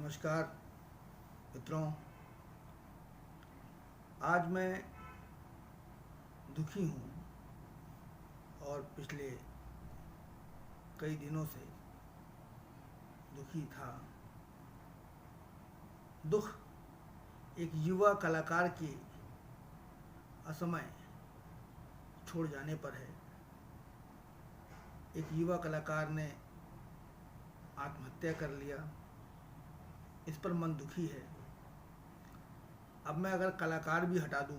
नमस्कार मित्रों। आज मैं दुखी हूँ और पिछले कई दिनों से दुखी था। दुख एक युवा कलाकार के असमय छोड़ जाने पर है। एक युवा कलाकार ने आत्महत्या कर लिया, इस पर मन दुखी है। अब मैं अगर कलाकार भी हटा दूं,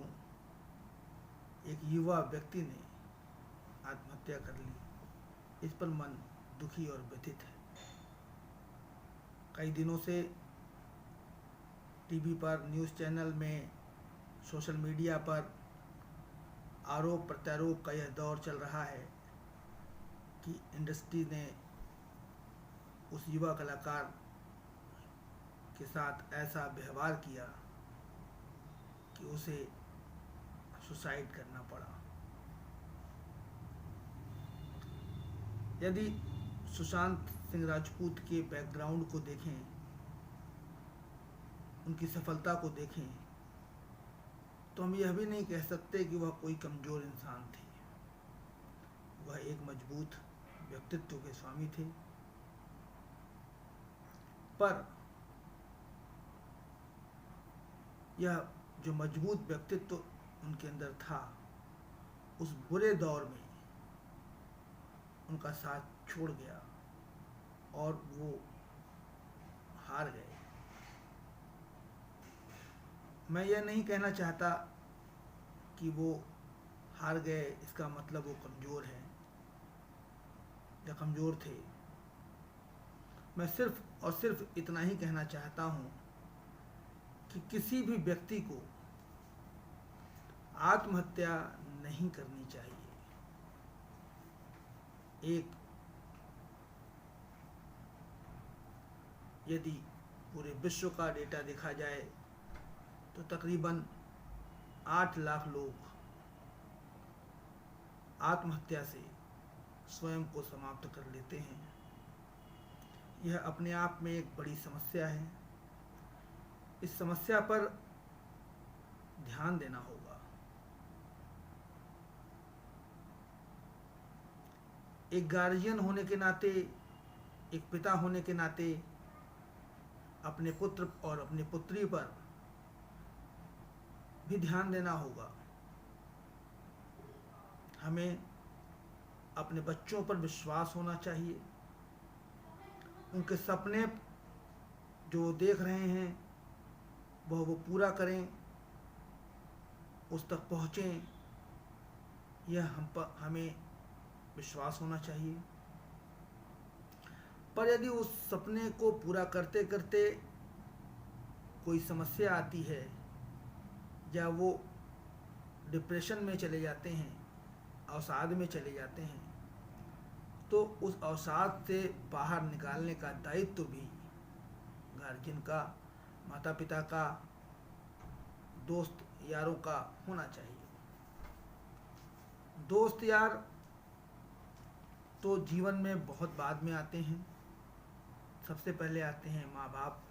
एक युवा व्यक्ति ने आत्महत्या कर ली, इस पर मन दुखी और व्यथित है। कई दिनों से टीवी पर, न्यूज़ चैनल में, सोशल मीडिया पर आरोप प्रत्यारोप का यह दौर चल रहा है कि इंडस्ट्री ने उस युवा कलाकार के साथ ऐसा व्यवहार किया कि उसे सुसाइड करना पड़ा। यदि सुशांत सिंह राजपूत के बैकग्राउंड को देखें, उनकी सफलता को देखें, तो हम यह भी नहीं कह सकते कि वह कोई कमज़ोर इंसान थे। वह एक मजबूत व्यक्तित्व के स्वामी थे। पर यह जो मजबूत व्यक्तित्व उनके अंदर था, उस बुरे दौर में उनका साथ छोड़ गया और वो हार गए। मैं यह नहीं कहना चाहता कि वो हार गए, इसका मतलब वो कमज़ोर हैं या कमज़ोर थे। मैं सिर्फ और सिर्फ इतना ही कहना चाहता हूँ कि किसी भी व्यक्ति को आत्महत्या नहीं करनी चाहिए। एक यदि पूरे विश्व का डेटा देखा जाए तो तकरीबन 8 लाख लोग आत्महत्या से स्वयं को समाप्त कर लेते हैं। यह अपने आप में एक बड़ी समस्या है। इस समस्या पर ध्यान देना होगा। एक गार्जियन होने के नाते, एक पिता होने के नाते अपने पुत्र और अपनी पुत्री पर भी ध्यान देना होगा। हमें अपने बच्चों पर विश्वास होना चाहिए। उनके सपने जो वो देख रहे हैं वो पूरा करें, उस तक पहुँचें, यह हमें विश्वास होना चाहिए। पर यदि उस सपने को पूरा करते करते कोई समस्या आती है या वो डिप्रेशन में चले जाते हैं, अवसाद में चले जाते हैं, तो उस अवसाद से बाहर निकालने का दायित्व भी गार्जियन का, माता पिता का, दोस्त यारों का होना चाहिए। दोस्त यार तो जीवन में बहुत बाद में आते हैं। सबसे पहले आते हैं माँ बाप।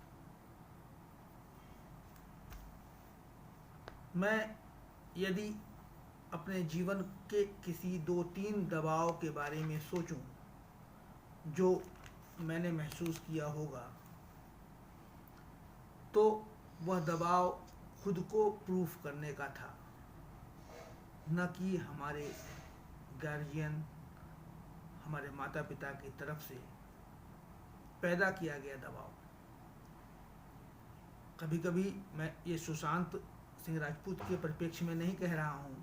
मैं यदि अपने जीवन के किसी 2-3 दबाव के बारे में सोचूं जो मैंने महसूस किया होगा, तो वह दबाव खुद को प्रूफ करने का था, न कि हमारे गार्जियन, हमारे माता पिता की तरफ से पैदा किया गया दबाव। कभी कभी मैं ये सुशांत सिंह राजपूत के परिप्रेक्ष्य में नहीं कह रहा हूँ।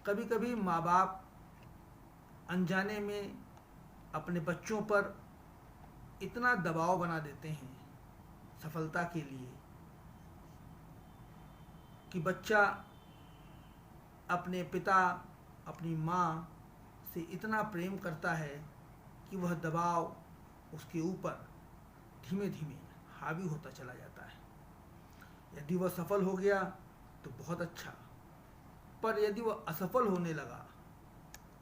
कभी कभी माँ बाप अनजाने में अपने बच्चों पर इतना दबाव बना देते हैं सफलता के लिए कि बच्चा अपने पिता, अपनी माँ से इतना प्रेम करता है कि वह दबाव उसके ऊपर धीमे धीमे हावी होता चला जाता है। यदि वह सफल हो गया तो बहुत अच्छा, पर यदि वह असफल होने लगा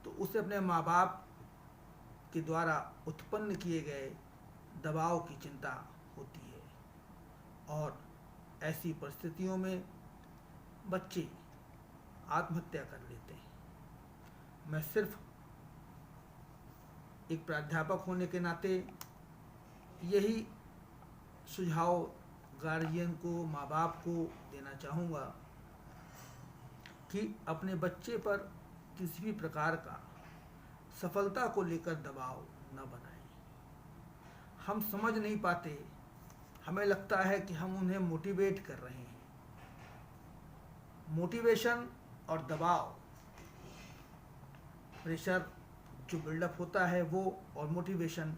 तो उसे अपने माँ बाप के द्वारा उत्पन्न किए गए दबाव की चिंता होती है। और ऐसी परिस्थितियों में बच्चे आत्महत्या कर लेते हैं। मैं सिर्फ एक प्राध्यापक होने के नाते यही सुझाव गार्जियन को, माँ बाप को देना चाहूँगा कि अपने बच्चे पर किसी भी प्रकार का सफलता को लेकर दबाव न बनाएं। हम समझ नहीं पाते, हमें लगता है कि हम उन्हें मोटिवेट कर रहे हैं। मोटिवेशन और दबाव, प्रेशर जो बिल्डअप होता है वो, और मोटिवेशन,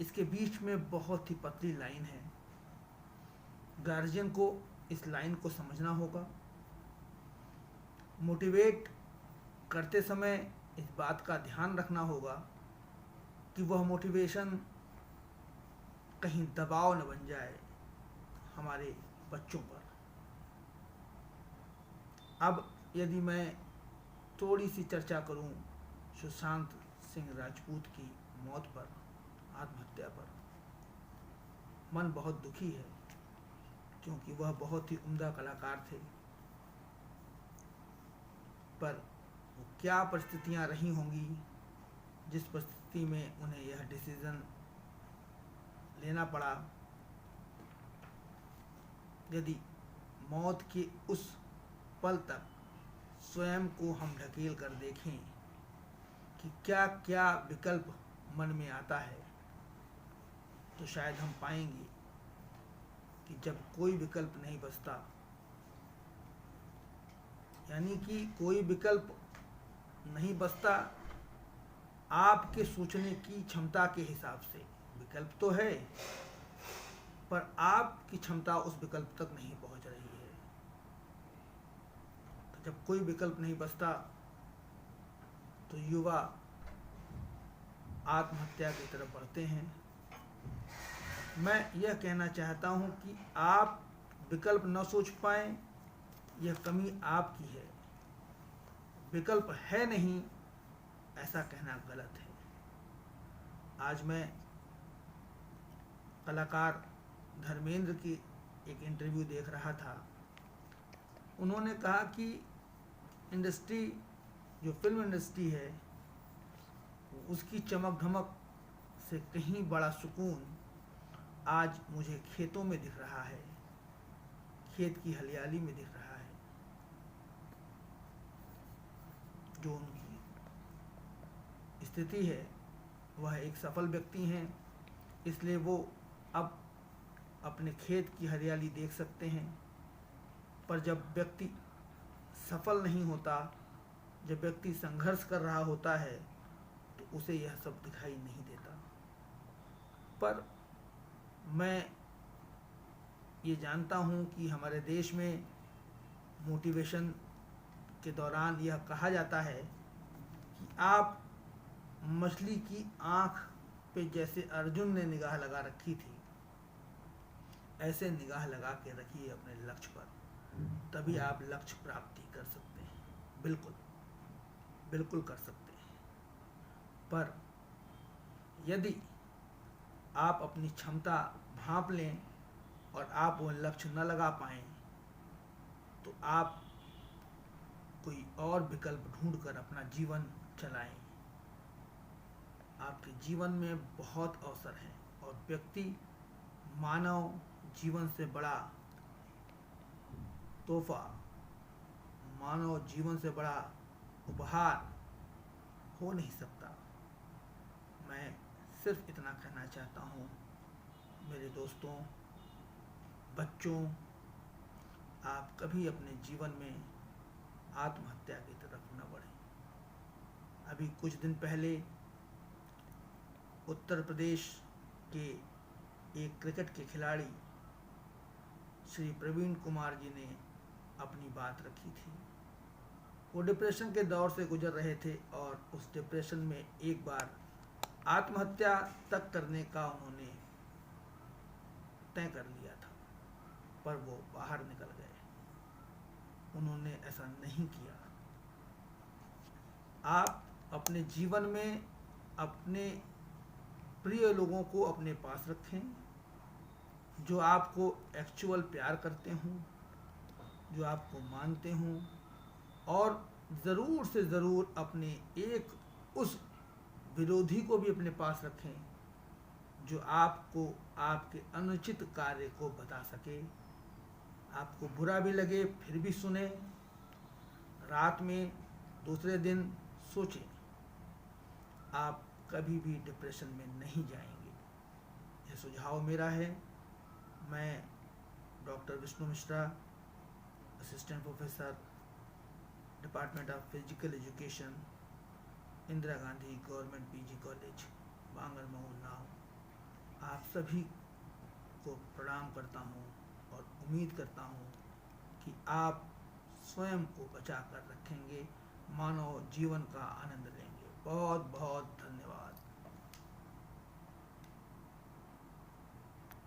इसके बीच में बहुत ही पतली लाइन है। गार्जियन को इस लाइन को समझना होगा। मोटिवेट करते समय इस बात का ध्यान रखना होगा कि वह मोटिवेशन कहीं दबाव न बन जाए हमारे बच्चों पर। अब यदि मैं थोड़ी सी चर्चा करूं सुशांत सिंह राजपूत की मौत पर, आत्महत्या पर, मन बहुत दुखी है क्योंकि वह बहुत ही उम्दा कलाकार थे। पर वो क्या परिस्थितियां रही होंगी जिस परिस्थिति में उन्हें यह डिसीजन लेना पड़ा। यदि मौत के उस पल तक स्वयं को हम ढकेल कर देखें कि क्या क्या विकल्प मन में आता है, तो शायद हम पाएंगे कि जब कोई विकल्प नहीं बचता, यानी कि कोई विकल्प नहीं बचता आपके सोचने की क्षमता के हिसाब से। विकल्प तो है पर आपकी क्षमता उस विकल्प तक नहीं पहुंच रही है। तो जब कोई विकल्प नहीं बचता तो युवा आत्महत्या की तरफ बढ़ते हैं। मैं यह कहना चाहता हूं कि आप विकल्प न सोच पाएं, यह कमी आपकी है। विकल्प है नहीं, ऐसा कहना गलत है। आज मैं कलाकार धर्मेंद्र की एक इंटरव्यू देख रहा था। उन्होंने कहा कि इंडस्ट्री, जो फिल्म इंडस्ट्री है, उसकी चमक धमक से कहीं बड़ा सुकून आज मुझे खेतों में दिख रहा है, खेत की हरियाली में दिख रहा है। जो उनकी स्थिति है, वह एक सफल व्यक्ति हैं, इसलिए वो अब अपने खेत की हरियाली देख सकते हैं। पर जब व्यक्ति सफल नहीं होता, जब व्यक्ति संघर्ष कर रहा होता है, तो उसे यह सब दिखाई नहीं देता। पर मैं ये जानता हूँ कि हमारे देश में मोटिवेशन के दौरान यह कहा जाता है कि आप मछली की आँख पे जैसे अर्जुन ने निगाह लगा रखी थी, ऐसे निगाह लगा के रखिए अपने लक्ष्य पर, तभी आप लक्ष्य प्राप्ति कर सकते हैं। बिल्कुल बिल्कुल कर सकते हैं। पर यदि आप अपनी क्षमता भांप लें और आप वो लक्ष्य न लगा पाएं, तो आप कोई और विकल्प ढूंढकर अपना जीवन चलाएं। आपके जीवन में बहुत अवसर हैं और व्यक्ति मानव जीवन से बड़ा तोहफा, मानव जीवन से बड़ा उपहार हो नहीं सकता। मैं सिर्फ इतना कहना चाहता हूँ मेरे दोस्तों, बच्चों, आप कभी अपने जीवन में आत्महत्या की तरफ न बढ़ें। अभी कुछ दिन पहले उत्तर प्रदेश के एक क्रिकेट के खिलाड़ी श्री प्रवीण कुमार जी ने अपनी बात रखी थी। वो डिप्रेशन के दौर से गुजर रहे थे और उस डिप्रेशन में एक बार आत्महत्या तक करने का उन्होंने तय कर लिया था, पर वो बाहर निकल गए। उन्होंने ऐसा नहीं किया। आप अपने जीवन में अपने प्रिय लोगों को अपने पास रखें, जो आपको एक्चुअल प्यार करते हों, जो आपको मानते हों, और ज़रूर से ज़रूर अपने एक उस विरोधी को भी अपने पास रखें जो आपको आपके अनुचित कार्य को बता सके। आपको बुरा भी लगे फिर भी सुने, रात में दूसरे दिन सोचें, आप कभी भी डिप्रेशन में नहीं जाएंगे। यह सुझाव मेरा है। मैं doctor Vishnu Mishra, assistant professor, department of physical education, Indira Gandhi government PG college, Bangar Mau नाव, आप सभी को प्रणाम करता हूँ और उम्मीद करता हूँ कि आप स्वयं को बचा कर रखेंगे, मानव जीवन का आनंद लेंगे। बहुत बहुत धन्यवाद।